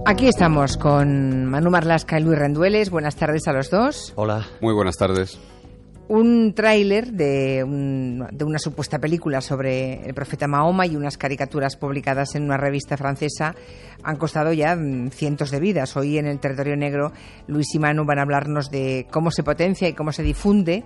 Aquí estamos con Manu Marlasca y Luis Rendueles. Buenas tardes a los dos. Hola. Muy buenas tardes. Un tráiler de una supuesta película sobre el profeta Mahoma y unas caricaturas publicadas en una revista francesa han costado ya cientos de vidas. Hoy en el Territorio Negro, Luis y Manu van a hablarnos de cómo se potencia y cómo se difunde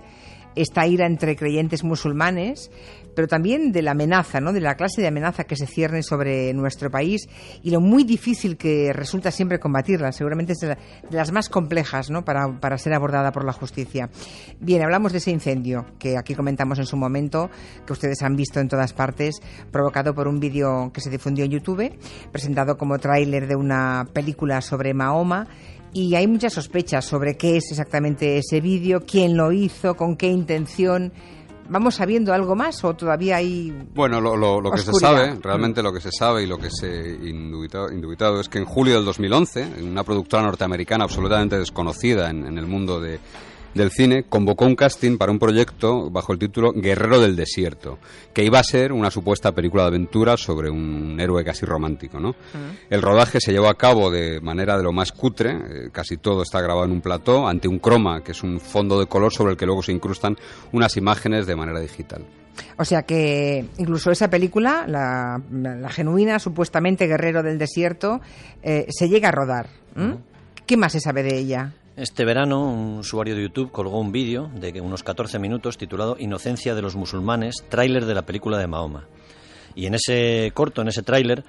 esta ira entre creyentes musulmanes, pero también de la amenaza, ¿no? De la clase de amenaza que se cierne sobre nuestro país y lo muy difícil que resulta siempre combatirla. Seguramente es de las más complejas, ¿no? para ser abordada por la justicia. Bien, hablamos de ese incendio que aquí comentamos en su momento, que ustedes han visto en todas partes, provocado por un vídeo que se difundió en YouTube, presentado como tráiler de una película sobre Mahoma. Y hay muchas sospechas sobre qué es exactamente ese vídeo, quién lo hizo, con qué intención. ¿Vamos sabiendo algo más o todavía hay Bueno, lo que se sabe, realmente lo que se sabe y lo que se indubitado es que en julio del 2011, una productora norteamericana absolutamente desconocida en el mundo del cine, convocó un casting para un proyecto bajo el título Guerrero del Desierto, que iba a ser una supuesta película de aventura sobre un héroe casi romántico, ¿no? El rodaje se llevó a cabo de manera de lo más cutre, casi todo está grabado en un plató, ante un croma, que es un fondo de color sobre el que luego se incrustan unas imágenes de manera digital. O sea que incluso esa película, la genuina, supuestamente Guerrero del Desierto, se llega a rodar. ¿Qué más se sabe de ella? Este verano un usuario de YouTube colgó un vídeo de unos 14 minutos titulado Inocencia de los musulmanes, tráiler de la película de Mahoma. Y en ese corto, en ese tráiler,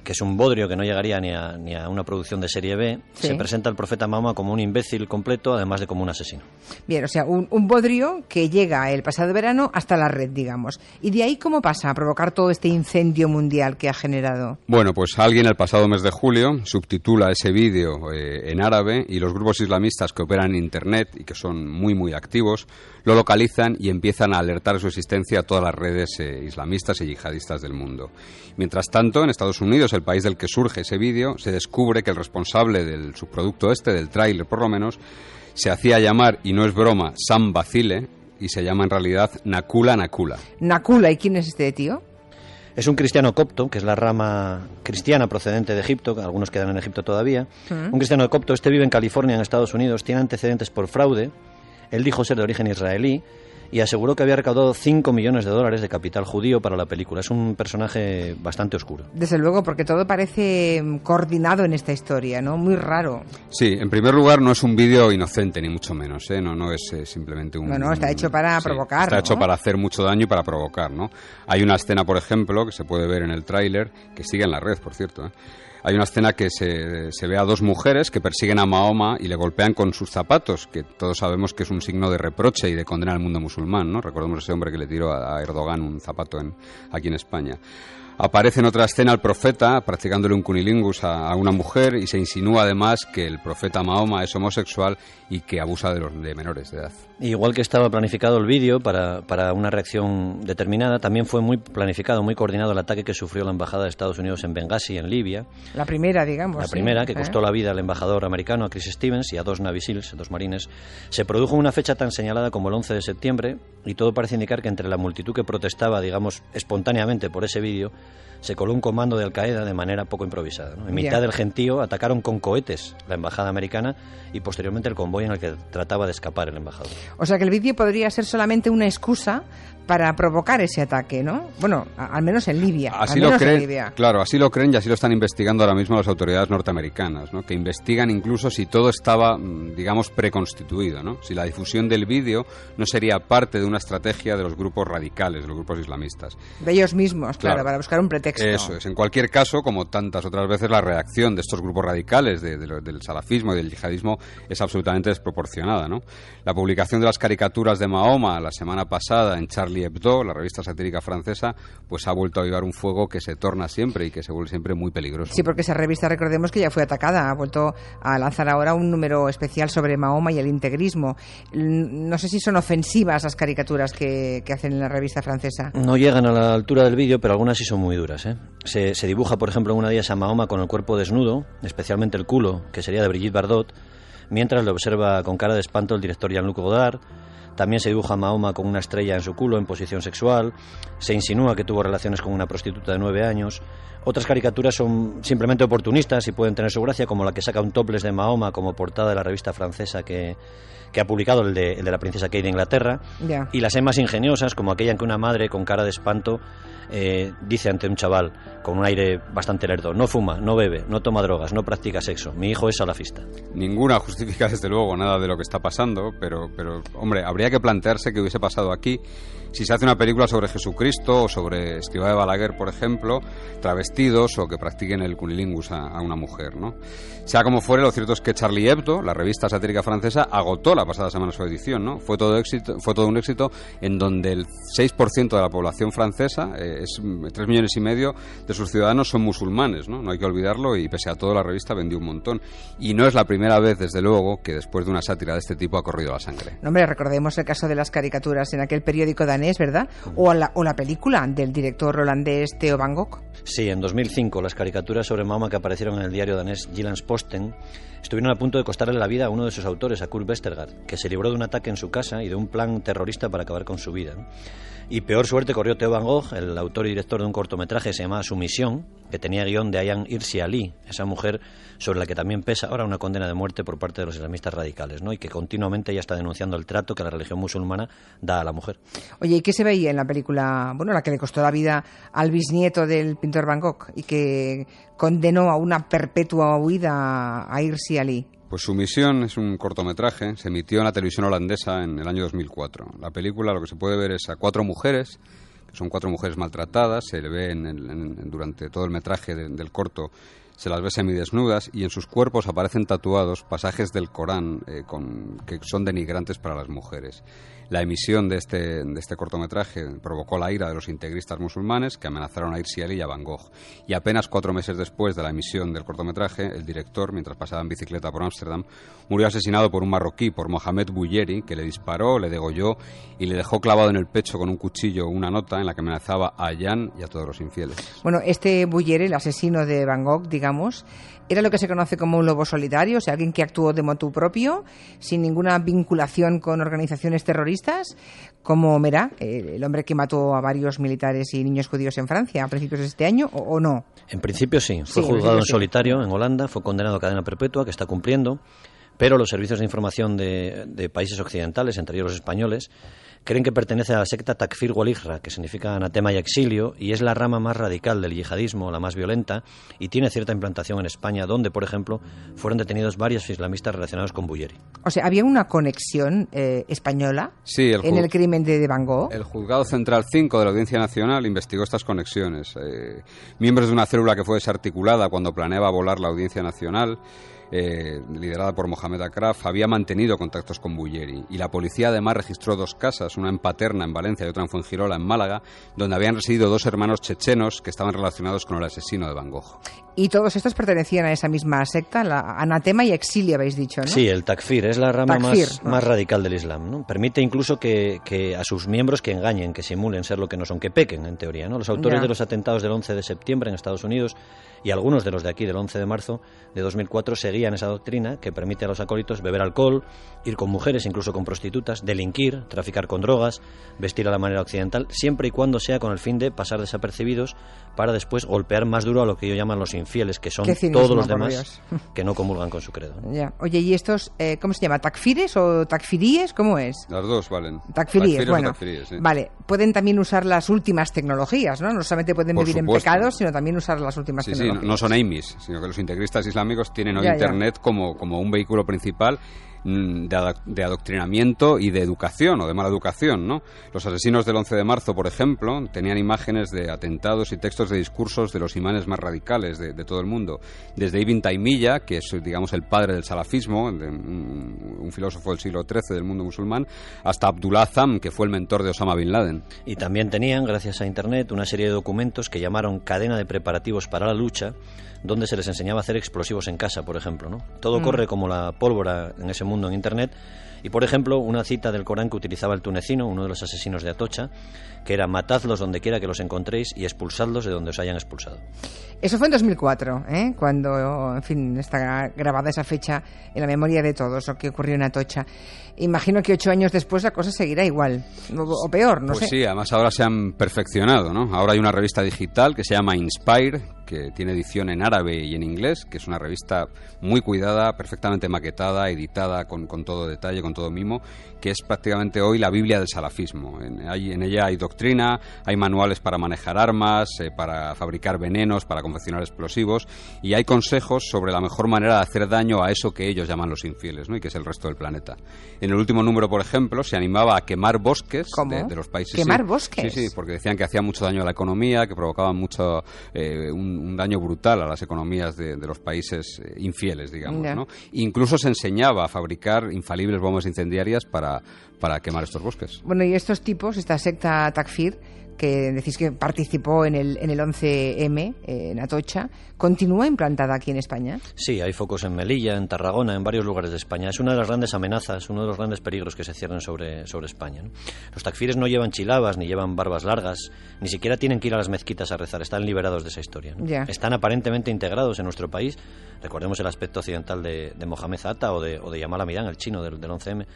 que es un bodrio que no llegaría ni a una producción de serie B, ¿sí? Se presenta al profeta Mahoma como un imbécil completo, además de como un asesino. Bien, o sea, un bodrio que llega el pasado verano hasta la red, digamos. ¿Y de ahí cómo pasa a provocar todo este incendio mundial que ha generado? Bueno, pues alguien el pasado mes de julio subtitula ese vídeo en árabe y los grupos islamistas que operan en Internet y que son muy activos lo localizan y empiezan a alertar de su existencia a todas las redes islamistas y yihadistas del mundo. Mientras tanto, en Estados Unidos, el país del que surge ese vídeo, se descubre que el responsable del subproducto del tráiler por lo menos, se hacía llamar, y no es broma, Sam Basile, y se llama en realidad Nakula. Nakula, ¿y quién es este tío? Es un cristiano copto, que es la rama cristiana procedente de Egipto, que algunos quedan en Egipto todavía. Un cristiano copto, vive en California, en Estados Unidos, tiene antecedentes por fraude. Él dijo ser de origen israelí y aseguró que había recaudado $5 millones de capital judío para la película. Es un personaje bastante oscuro. Desde luego, porque todo parece coordinado en esta historia, ¿no? Muy raro. Sí, en primer lugar no es un vídeo inocente, ni mucho menos, ¿eh? No es simplemente un... No, está hecho para provocar, está ¿no? hecho para hacer mucho daño y para provocar, ¿no? Hay una escena, por ejemplo, que se puede ver en el tráiler, que sigue en la red, por cierto, ¿eh? Hay una escena que se ve a dos mujeres que persiguen a Mahoma y le golpean con sus zapatos, que todos sabemos que es un signo de reproche y de condena al mundo musulmán, ¿no? Recordemos ese hombre que le tiró a Erdogan un zapato aquí en España. Aparece en otra escena el profeta practicándole un cunilingus a una mujer y se insinúa además que el profeta Mahoma es homosexual y que abusa de menores de edad. Igual que estaba planificado el vídeo para una reacción determinada, también fue muy planificado, muy coordinado el ataque que sufrió la embajada de Estados Unidos en Benghazi, en Libia. La primera, digamos. La primera, que costó la vida al embajador americano, a Chris Stevens, y a dos Navy Seals, dos marines. Se produjo una fecha tan señalada como el 11 de septiembre y todo parece indicar que entre la multitud que protestaba, digamos, espontáneamente por ese vídeo, se coló un comando de Al-Qaeda de manera poco improvisada, ¿no? En mitad del gentío atacaron con cohetes la embajada americana y posteriormente el convoy en el que trataba de escapar el embajador. O sea que el vídeo podría ser solamente una excusa para provocar ese ataque, ¿no? Bueno, al menos en Libia. Así lo creen, claro, así lo creen y así lo están investigando ahora mismo las autoridades norteamericanas, ¿no? Que investigan incluso si todo estaba, digamos, preconstituido, ¿no? Si la difusión del vídeo no sería parte de una estrategia de los grupos radicales, de los grupos islamistas. De ellos mismos, claro, para buscar un pretexto. Eso es. En cualquier caso, como tantas otras veces, la reacción de estos grupos radicales, del salafismo y del yihadismo, es absolutamente desproporcionada, ¿no? La publicación de las caricaturas de Mahoma la semana pasada en Charlie Hebdo, la revista satírica francesa, pues ha vuelto a avivar un fuego que se torna siempre y que se vuelve siempre muy peligroso. Sí, porque esa revista, recordemos que ya fue atacada, ha vuelto a lanzar ahora un número especial sobre Mahoma y el integrismo. No sé si son ofensivas las caricaturas que hacen en la revista francesa. No llegan a la altura del vídeo, pero algunas sí son muy duras, ¿eh? Se dibuja, por ejemplo, en una de ellas a Mahoma con el cuerpo desnudo, especialmente el culo, que sería de Brigitte Bardot, mientras le observa con cara de espanto el director Jean-Luc Godard. También se dibuja a Mahoma con una estrella en su culo en posición sexual. Se insinúa que tuvo relaciones con una prostituta de 9 años. Otras caricaturas son simplemente oportunistas y pueden tener su gracia, como la que saca un topless de Mahoma como portada de la revista francesa que ha publicado el de la princesa Kate de Inglaterra. Yeah. Y las hay más ingeniosas, como aquella en que una madre con cara de espanto dice ante un chaval con un aire bastante lerdo: no fuma, no bebe, no toma drogas, no practica sexo, mi hijo es salafista. Ninguna justifica desde luego nada de lo que está pasando, pero hombre, habría que plantearse qué hubiese pasado aquí si se hace una película sobre Jesucristo o sobre Escrivá de Balaguer, por ejemplo, travestidos o que practiquen el cunilingus a una mujer, ¿no? Sea como fuere, lo cierto es que Charlie Hebdo, la revista satírica francesa, agotó la pasada semana su edición, ¿no? Fue todo un éxito en donde el 6% de la población francesa, 3,5 millones de sus ciudadanos son musulmanes, ¿no? No hay que olvidarlo, y pese a todo la revista vendió un montón. Y no es la primera vez, desde luego, que después de una sátira de este tipo ha corrido la sangre. No, hombre, recordemos el caso de las caricaturas en aquel periódico danés, ¿verdad? O la película del director holandés Theo van Gogh. Sí, en 2005 las caricaturas sobre Mahoma que aparecieron en el diario danés Jyllands-Posten estuvieron a punto de costarle la vida a uno de sus autores, a Kurt Westergaard, que se libró de un ataque en su casa y de un plan terrorista para acabar con su vida, ¿no? Y peor suerte corrió Theo van Gogh, el autor y director de un cortometraje que se llamaba Sumisión, que tenía guión de Ayaan Hirsi Ali, esa mujer sobre la que también pesa ahora una condena de muerte por parte de los islamistas radicales, ¿no? Y que continuamente ya está denunciando el trato que la religión musulmana da a la mujer. Oye, ¿y qué se veía en la película, bueno, la que le costó la vida al bisnieto del pintor Van Gogh y que condenó a una perpetua huida a Hirsi Ali? Pues Sumisión es un cortometraje, se emitió en la televisión holandesa en el año 2004. La película lo que se puede ver es a 4 mujeres, que son 4 mujeres maltratadas, se le ve durante todo el metraje del corto, se las ve semidesnudas y en sus cuerpos aparecen tatuados pasajes del Corán que son denigrantes para las mujeres. La emisión de este cortometraje provocó la ira de los integristas musulmanes que amenazaron a Hirsi Ali y a Van Gogh. Y apenas 4 meses después de la emisión del cortometraje, el director, mientras pasaba en bicicleta por Ámsterdam, murió asesinado por un marroquí, por Mohamed Bouyeri, que le disparó, le degolló y le dejó clavado en el pecho con un cuchillo una nota en la que amenazaba a Ayaan y a todos los infieles. Bueno, este Bouyeri, el asesino de Van Gogh, digamos, era lo que se conoce como un lobo solitario, o sea, alguien que actuó de motu propio, sin ninguna vinculación con organizaciones terroristas, como Merah, el hombre que mató a varios militares y niños judíos en Francia a principios de este año, ¿o no? En principio sí, fue juzgado en solitario en Holanda, fue condenado a cadena perpetua, que está cumpliendo, pero los servicios de información de países occidentales, entre ellos los españoles, creen que pertenece a la secta Takfir wal Hijra, que significa anatema y exilio, y es la rama más radical del yihadismo, la más violenta, y tiene cierta implantación en España, donde, por ejemplo, fueron detenidos varios islamistas relacionados con Bouyeri. O sea, ¿había una conexión española en el crimen de Van Gogh? El Juzgado Central 5 de la Audiencia Nacional investigó estas conexiones. Miembros de una célula que fue desarticulada cuando planeaba volar la Audiencia Nacional, liderada por Mohamed Akraf, había mantenido contactos con Bouyeri, y la policía además registró 2 casas, una en Paterna, en Valencia, y otra en Fuengirola, en Málaga, donde habían residido 2 hermanos chechenos que estaban relacionados con el asesino de Van Gogh. Y todos estos pertenecían a esa misma secta, la anatema y exilio, habéis dicho, ¿no? Sí, el Takfir es la rama más radical del Islam, ¿no? Permite incluso que a sus miembros que engañen, que simulen ser lo que no son, que pequen, en teoría, ¿no? Los autores de los atentados del 11 de septiembre en Estados Unidos y algunos de los de aquí del 11 de marzo de 2004 seguían esa doctrina que permite a los acólitos beber alcohol, ir con mujeres, incluso con prostitutas, delinquir, traficar con drogas, vestir a la manera occidental, siempre y cuando sea con el fin de pasar desapercibidos para después golpear más duro a lo que ellos llaman los infieles, que son todos los demás que no comulgan con su credo, ¿no? Ya. Oye, ¿y estos, cómo se llama? ¿Takfires o takfiríes? ¿Cómo es? Las dos valen. Takfiríes, bueno. Sí. Vale, pueden también usar las últimas tecnologías, ¿no? No solamente pueden vivir en pecados, sino también usar las últimas tecnologías. Sí, no son AIMIS, sino que los integristas islámicos tienen hoy Internet como un vehículo principal de adoctrinamiento y de educación o de mala educación, ¿no? Los asesinos del 11 de marzo, por ejemplo, tenían imágenes de atentados y textos de discursos de los imanes más radicales de todo el mundo, desde Ibn Taymiyya, que es, digamos, el padre del salafismo, un filósofo del siglo XIII del mundo musulmán, hasta Abdullah Azzam, que fue el mentor de Osama Bin Laden. Y también tenían, gracias a Internet, una serie de documentos que llamaron cadena de preparativos para la lucha, donde se les enseñaba a hacer explosivos en casa, por ejemplo, ¿no? Todo corre como la pólvora en ese mundo mundo en Internet. Y, por ejemplo, una cita del Corán que utilizaba el tunecino, uno de los asesinos de Atocha, que era: matadlos donde quiera que los encontréis y expulsadlos de donde os hayan expulsado. Eso fue en 2004, cuando, en fin, está grabada esa fecha en la memoria de todos, lo que ocurrió en Atocha. Imagino que 8 años después la cosa seguirá igual, o peor, no sé. Pues sí, además ahora se han perfeccionado, ¿no? Ahora hay una revista digital que se llama Inspire, que tiene edición en árabe y en inglés, que es una revista muy cuidada, perfectamente maquetada, editada con todo detalle, con todo mimo, que es prácticamente hoy la Biblia del salafismo. En ella hay doctrina, hay manuales para manejar armas, para fabricar venenos, para confeccionar explosivos, y hay consejos sobre la mejor manera de hacer daño a eso que ellos llaman los infieles, ¿no? Y que es el resto del planeta. En el último número, por ejemplo, se animaba a quemar bosques de los países. ¿Quemar bosques? Sí, porque decían que hacía mucho daño a la economía, que provocaban mucho un daño brutal a las economías de los países infieles, digamos, ¿no? Incluso se enseñaba a fabricar infalibles bombas incendiarias para quemar estos bosques. Bueno, y estos tipos, esta secta Takfir, que decís que participó en el 11M, en Atocha, ¿continúa implantada aquí en España? Sí, hay focos en Melilla, en Tarragona, en varios lugares de España. Es una de las grandes amenazas, uno de los grandes peligros que se ciernen sobre España, ¿no? Los takfires no llevan chilabas, ni llevan barbas largas, ni siquiera tienen que ir a las mezquitas a rezar, están liberados de esa historia, ¿no? Están aparentemente integrados en nuestro país. Recordemos el aspecto occidental de Mohamed Atta o de Yamal Amidán, el chino del 11M.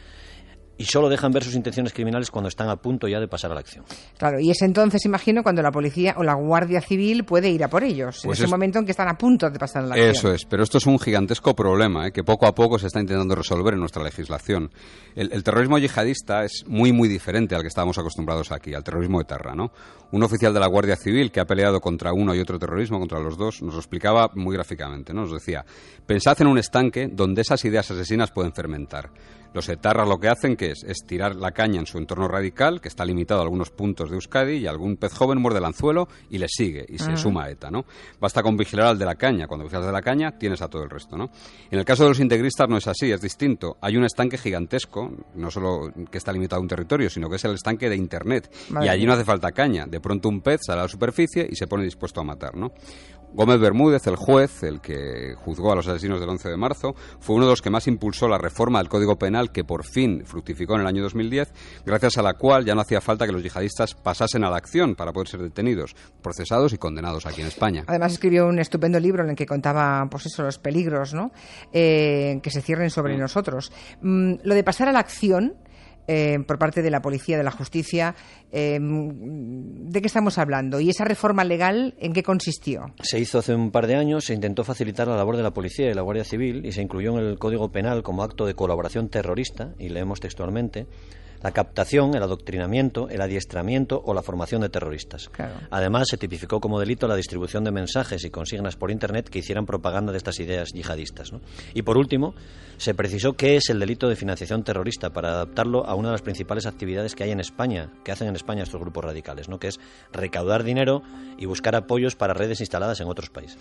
Y solo dejan ver sus intenciones criminales cuando están a punto ya de pasar a la acción. Claro, y es entonces, imagino, cuando la policía o la Guardia Civil puede ir a por ellos. Pues es un momento en que están a punto de pasar a la acción. Eso es, pero esto es un gigantesco problema, que poco a poco se está intentando resolver en nuestra legislación. El terrorismo yihadista es muy, muy diferente al que estábamos acostumbrados aquí, al terrorismo etarra, ¿no? Un oficial de la Guardia Civil que ha peleado contra uno y otro terrorismo, contra los dos, nos lo explicaba muy gráficamente, ¿no? Nos decía: pensad en un estanque donde esas ideas asesinas pueden fermentar. Los etarras lo que hacen es tirar la caña en su entorno radical, que está limitado a algunos puntos de Euskadi, y algún pez joven muerde el anzuelo y le sigue, y se suma a ETA, ¿no? Basta con vigilar al de la caña. Cuando vigilas de la caña, tienes a todo el resto, ¿no? En el caso de los integristas no es así, es distinto. Hay un estanque gigantesco, no solo que está limitado a un territorio, sino que es el estanque de Internet. Y allí no hace falta caña. De pronto un pez sale a la superficie y se pone dispuesto a matar, ¿no? Gómez Bermúdez, el juez, el que juzgó a los asesinos del 11 de marzo, fue uno de los que más impulsó la reforma del Código Penal, que por fin fructificó en el año 2010, gracias a la cual ya no hacía falta que los yihadistas pasasen a la acción para poder ser detenidos, procesados y condenados aquí en España. Además escribió un estupendo libro en el que contaba, pues eso, los peligros, ¿no? Que se cierren sobre nosotros. Lo de pasar a la acción por parte de la policía, de la justicia, ¿de qué estamos hablando? ¿Y esa reforma legal en qué consistió? Se hizo hace un par de años, se intentó facilitar la labor de la policía y la Guardia Civil y se incluyó en el Código Penal como acto de colaboración terrorista, y leemos textualmente: la captación, el adoctrinamiento, el adiestramiento o la formación de terroristas. Claro. Además, se tipificó como delito la distribución de mensajes y consignas por Internet que hicieran propaganda de estas ideas yihadistas, ¿no? Y por último, se precisó qué es el delito de financiación terrorista para adaptarlo a una de las principales actividades que hay en España, que hacen en España estos grupos radicales, ¿no? Que es recaudar dinero y buscar apoyos para redes instaladas en otros países.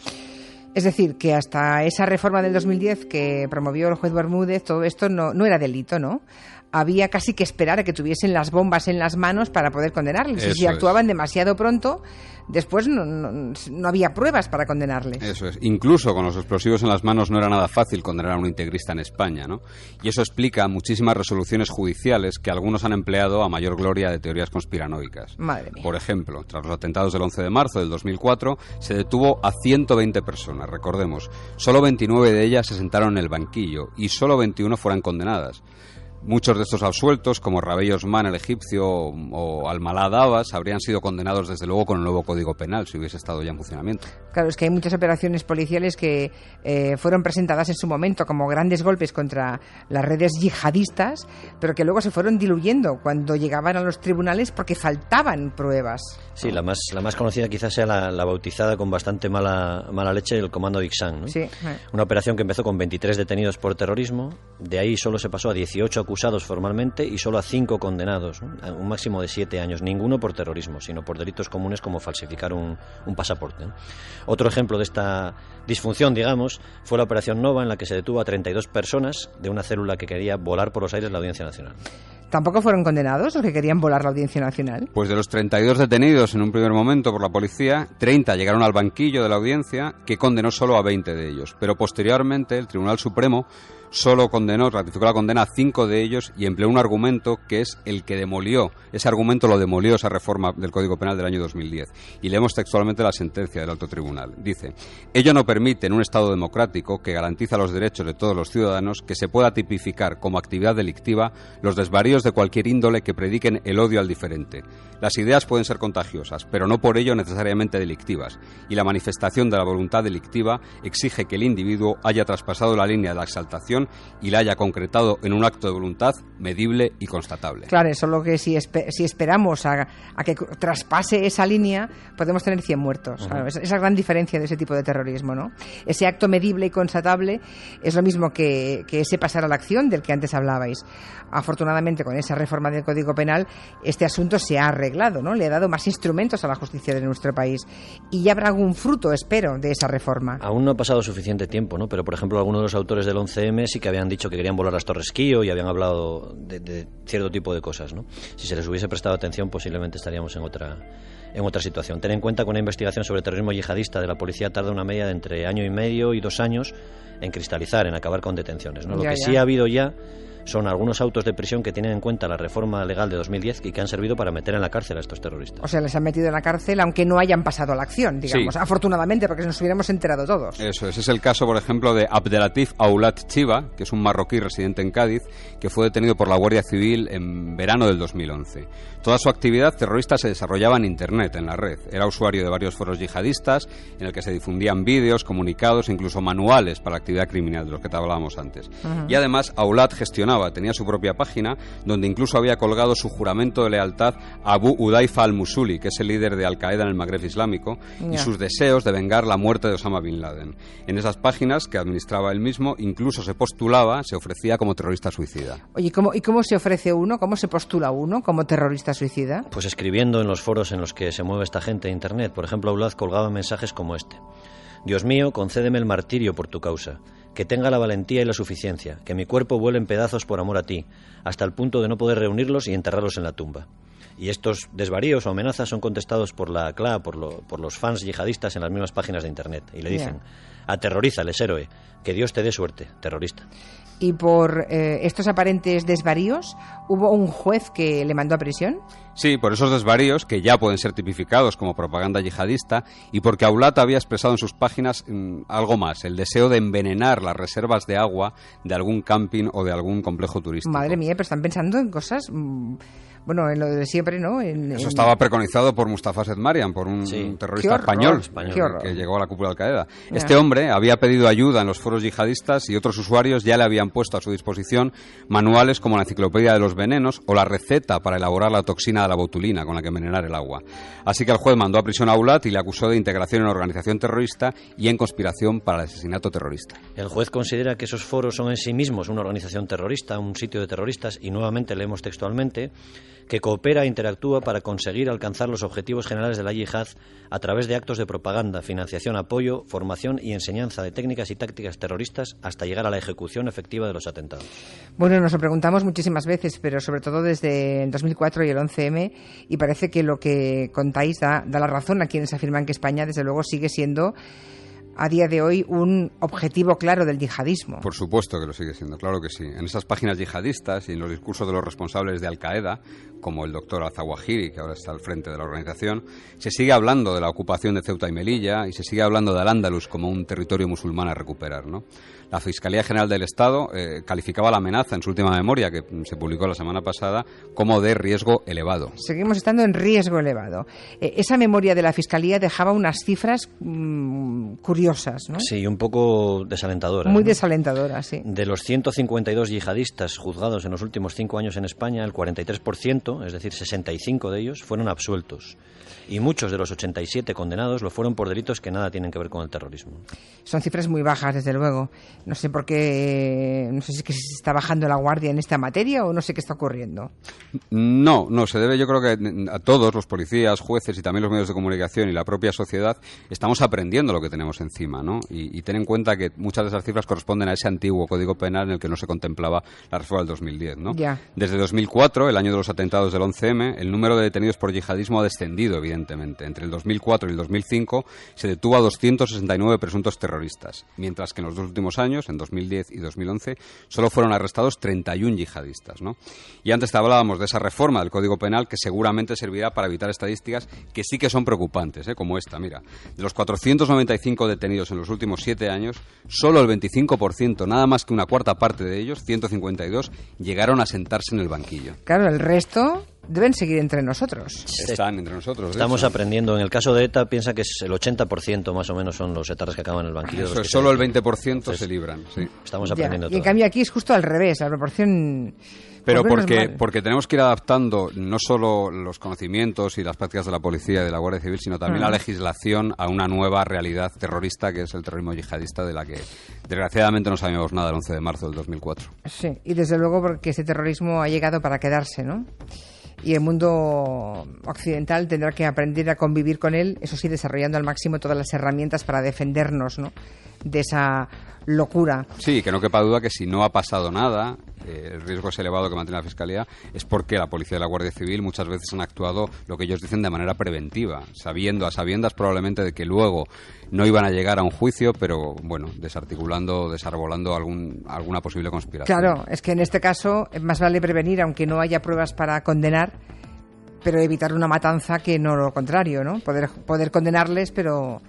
Es decir, que hasta esa reforma del 2010 que promovió el juez Bermúdez, todo esto no era delito, ¿no? Había casi que esperar a que tuviesen las bombas en las manos para poder condenarles. Y si actuaban demasiado pronto, después no había pruebas para condenarles. Eso es. Incluso con los explosivos en las manos no era nada fácil condenar a un integrista en España, ¿no? Y eso explica muchísimas resoluciones judiciales que algunos han empleado a mayor gloria de teorías conspiranoicas. Madre mía. Por ejemplo, tras los atentados del 11 de marzo del 2004, se detuvo a 120 personas, recordemos. Solo 29 de ellas se sentaron en el banquillo y solo 21 fueron condenadas. Muchos de estos absueltos, como Rabey Osman, el egipcio, o Almalá Davas, habrían sido condenados desde luego con el nuevo Código Penal, si hubiese estado ya en funcionamiento. Claro, es que hay muchas operaciones policiales que fueron presentadas en su momento como grandes golpes contra las redes yihadistas, pero que luego se fueron diluyendo cuando llegaban a los tribunales porque faltaban pruebas. Sí, la más conocida quizás sea la bautizada con bastante mala leche, el Comando Dixan, ¿no? Sí. Una operación que empezó con 23 detenidos por terrorismo, de ahí solo se pasó a 18 acusados formalmente y solo a 5 condenados, ¿no? Un máximo de 7 años, ninguno por terrorismo, sino por delitos comunes como falsificar un pasaporte, ¿no? Otro ejemplo de esta disfunción, digamos, fue la Operación Nova, en la que se detuvo a 32 personas de una célula que quería volar por los aires la Audiencia Nacional. ¿Tampoco fueron condenados los que querían volar la Audiencia Nacional? Pues de los 32 detenidos en un primer momento por la policía, 30 llegaron al banquillo de la audiencia, que condenó solo a 20 de ellos. Pero posteriormente el Tribunal Supremo ratificó la condena a 5 de ellos y empleó un argumento que es el que demolió, ese argumento lo demolió esa reforma del Código Penal del año 2010. Y leemos textualmente la sentencia del Alto Tribunal. Dice: ello no permite en un Estado democrático que garantiza los derechos de todos los ciudadanos que se pueda tipificar como actividad delictiva los desvaríos de cualquier índole que prediquen el odio al diferente. Las ideas pueden ser contagiosas, pero no por ello necesariamente delictivas, y la manifestación de la voluntad delictiva exige que el individuo haya traspasado la línea de la exaltación y la haya concretado en un acto de voluntad medible y constatable. Claro, solo que si esperamos a que traspase esa línea, podemos tener 100 muertos. Claro, esa es la gran diferencia de ese tipo de terrorismo, ¿no? Ese acto medible y constatable es lo mismo que ese pasar a la acción del que antes hablabais. Afortunadamente, con esa reforma del Código Penal, este asunto se ha arreglado, ¿no? Le ha dado más instrumentos a la justicia de nuestro país. Y ya habrá algún fruto, espero, de esa reforma. Aún no ha pasado suficiente tiempo, ¿no? Pero, por ejemplo, algunos de los autores del 11M sí que habían dicho que querían volar las Torres Kio y habían hablado de cierto tipo de cosas, ¿no? Si se les hubiese prestado atención, posiblemente estaríamos en otra situación. Ten en cuenta que una investigación sobre terrorismo yihadista de la policía tarda una media de entre 1 año y medio y 2 años en cristalizar, en acabar con detenciones, ¿no? Lo que sí ha habido ya son algunos autos de prisión que tienen en cuenta la reforma legal de 2010 y que han servido para meter en la cárcel a estos terroristas. O sea, les han metido en la cárcel aunque no hayan pasado a la acción, digamos. Sí. Afortunadamente, porque nos hubiéramos enterado todos. Eso es el caso, por ejemplo, de Abdelatif Aulat Chiva, que es un marroquí residente en Cádiz, que fue detenido por la Guardia Civil en verano del 2011. Toda su actividad terrorista se desarrollaba en Internet, en la red. Era usuario de varios foros yihadistas en el que se difundían vídeos, comunicados e incluso manuales para la actividad criminal, de los que te hablábamos antes. Y además, Aulat tenía su propia página, donde incluso había colgado su juramento de lealtad a Abu Udaifa al-Musuli, que es el líder de Al-Qaeda en el Magreb Islámico, y sus deseos de vengar la muerte de Osama Bin Laden. En esas páginas, que administraba él mismo, incluso se ofrecía como terrorista suicida. Oye, ¿y cómo se ofrece uno? ¿Cómo se postula uno como terrorista suicida? Pues escribiendo en los foros en los que se mueve esta gente de Internet. Por ejemplo, Aulat colgaba mensajes como este: Dios mío, concédeme el martirio por tu causa, que tenga la valentía y la suficiencia, que mi cuerpo vuele en pedazos por amor a ti, hasta el punto de no poder reunirlos y enterrarlos en la tumba. Y estos desvaríos o amenazas son contestados por la CLA, por los fans yihadistas en las mismas páginas de Internet. Y le dicen: aterrorízales, héroe, que Dios te dé suerte, terrorista. ¿Y por estos aparentes desvaríos hubo un juez que le mandó a prisión? Sí, por esos desvaríos, que ya pueden ser tipificados como propaganda yihadista, y porque Aulat había expresado en sus páginas algo más: el deseo de envenenar las reservas de agua de algún camping o de algún complejo turístico. Madre mía, pero están pensando en cosas... Bueno, en lo de siempre, ¿no? Eso estaba preconizado por Mustafa Sedmarian, por un terrorista español que llegó a la cúpula de Al-Qaeda. Este hombre había pedido ayuda en los foros yihadistas y otros usuarios ya le habían puesto a su disposición manuales como la Enciclopedia de los Venenos o la receta para elaborar la toxina de la botulina con la que envenenar el agua. Así que el juez mandó a prisión a Aulat y le acusó de integración en organización terrorista y en conspiración para el asesinato terrorista. El juez considera que esos foros son en sí mismos una organización terrorista, un sitio de terroristas, y nuevamente leemos textualmente que coopera e interactúa para conseguir alcanzar los objetivos generales de la yihad a través de actos de propaganda, financiación, apoyo, formación y enseñanza de técnicas y tácticas terroristas hasta llegar a la ejecución efectiva de los atentados. Bueno, nos lo preguntamos muchísimas veces, pero sobre todo desde el 2004 y el 11M, y parece que lo que contáis da la razón a quienes afirman que España, desde luego, sigue siendo a día de hoy un objetivo claro del yihadismo. Por supuesto que lo sigue siendo, claro que sí. En esas páginas yihadistas y en los discursos de los responsables de Al-Qaeda, como el doctor al-Zawahiri, que ahora está al frente de la organización, se sigue hablando de la ocupación de Ceuta y Melilla y se sigue hablando de Al-Ándalus como un territorio musulmán a recuperar, ¿no? La Fiscalía General del Estado calificaba la amenaza en su última memoria, que se publicó la semana pasada, como de riesgo elevado. Seguimos estando en riesgo elevado. Esa memoria de la Fiscalía dejaba unas cifras curiosas, ¿no? Sí, un poco desalentadoras. Muy desalentadoras, sí. De los 152 yihadistas juzgados en los últimos 5 años en España, el 43%, es decir, 65 de ellos, fueron absueltos. Y muchos de los 87 condenados lo fueron por delitos que nada tienen que ver con el terrorismo. Son cifras muy bajas, desde luego. No sé por qué, no sé si es que se está bajando la guardia en esta materia o no sé qué está ocurriendo. No, se debe, yo creo que a todos los policías, jueces y también los medios de comunicación y la propia sociedad estamos aprendiendo lo que tenemos encima, ¿no? Y ten en cuenta que muchas de esas cifras corresponden a ese antiguo Código Penal en el que no se contemplaba la reforma del 2010, ¿no? Desde 2004, el año de los atentados del 11M, el número de detenidos por yihadismo ha descendido, evidentemente. Entre el 2004 y el 2005 se detuvo a 269 presuntos terroristas, mientras que en los dos últimos años, en 2010 y 2011, solo fueron arrestados 31 yihadistas, ¿no? Y antes te hablábamos de esa reforma del Código Penal que seguramente servirá para evitar estadísticas que sí que son preocupantes, como esta, mira. De los 495 detenidos en los últimos 7 años, solo el 25%, nada más que una cuarta parte de ellos, 152, llegaron a sentarse en el banquillo. Claro, el resto deben seguir entre nosotros. Están entre nosotros. Estamos aprendiendo. En el caso de ETA, piensa que es el 80% más o menos son los etarras que acaban en el banquillo. Eso es, solo el 20% se libran. Sí. Estamos aprendiendo todo. Y en cambio aquí es justo al revés, la proporción... Pero porque tenemos que ir adaptando no solo los conocimientos y las prácticas de la policía y de la Guardia Civil, sino también la legislación a una nueva realidad terrorista que es el terrorismo yihadista, de la que desgraciadamente no sabíamos nada el 11 de marzo del 2004. Sí, y desde luego porque ese terrorismo ha llegado para quedarse, ¿no? Y el mundo occidental tendrá que aprender a convivir con él, eso sí, desarrollando al máximo todas las herramientas para defendernos, ¿no?, de esa locura. Sí, que no quepa duda que si no ha pasado nada, el riesgo es elevado que mantiene la Fiscalía, es porque la Policía y la Guardia Civil muchas veces han actuado, lo que ellos dicen, de manera preventiva, a sabiendas probablemente de que luego no iban a llegar a un juicio, pero bueno, desarbolando alguna posible conspiración. Claro, es que en este caso más vale prevenir, aunque no haya pruebas para condenar, pero evitar una matanza que no lo contrario, ¿no? Poder condenarles, pero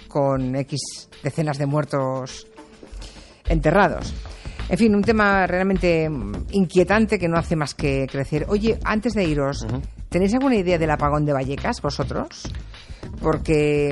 con X decenas de muertos enterrados. En fin, un tema realmente inquietante que no hace más que crecer. Oye, antes de iros, ¿tenéis alguna idea del apagón de Vallecas, vosotros? Porque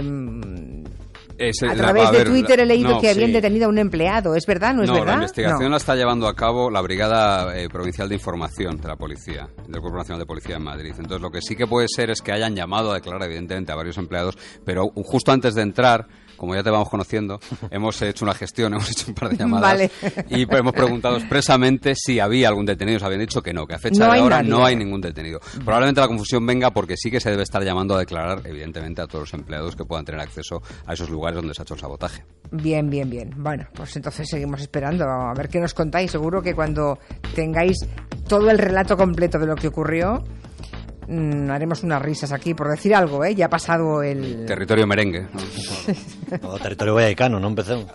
a través de Twitter he leído que habían detenido a un empleado. ¿Es verdad? ¿No es verdad? La investigación la está llevando a cabo la Brigada Provincial de Información de la Policía, del Cuerpo Nacional de Policía en Madrid. Entonces, lo que sí que puede ser es que hayan llamado a declarar, evidentemente, a varios empleados, pero justo antes de entrar, como ya te vamos conociendo, hemos hecho una gestión, hemos hecho un par de llamadas. Vale. Y hemos preguntado expresamente si había algún detenido. Se habían dicho que no, que a fecha de ahora no hay ningún detenido. Probablemente la confusión venga porque sí que se debe estar llamando a declarar, evidentemente, a todos los empleados que puedan tener acceso a esos lugares donde se ha hecho el sabotaje. Bien. Bueno, pues entonces seguimos esperando a ver qué nos contáis. Seguro que cuando tengáis todo el relato completo de lo que ocurrió, haremos unas risas aquí, por decir algo, ¿eh? Ya ha pasado el... Territorio merengue. O territorio vallecano, no empecemos.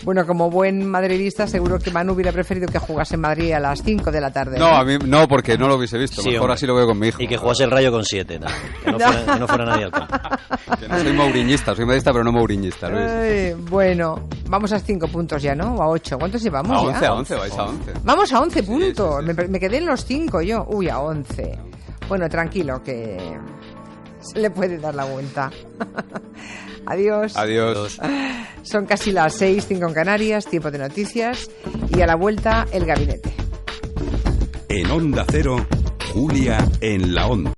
Bueno, como buen madridista, seguro que Manu hubiera preferido que jugase en Madrid a las 5 de la tarde. No, a mí no, porque no lo hubiese visto. Sí, mejor así lo veo con mi hijo. Y que jugase el Rayo con 7, ¿no? Que no fuera nadie al campo. Que no soy mouriñista, soy madridista, pero no mouriñista, Luis. Bueno, vamos a 5 puntos ya, ¿no? O a 8. ¿Cuántos llevamos? A 11, vais a 11. Vamos a 11 puntos. Sí. Me quedé en los 5 yo. Uy, a 11. Bueno, tranquilo, que se le puede dar la vuelta. Adiós. Adiós. Son casi las 6, 5 en Canarias, tiempo de noticias, y a la vuelta el gabinete. En Onda Cero, Julia en la Onda.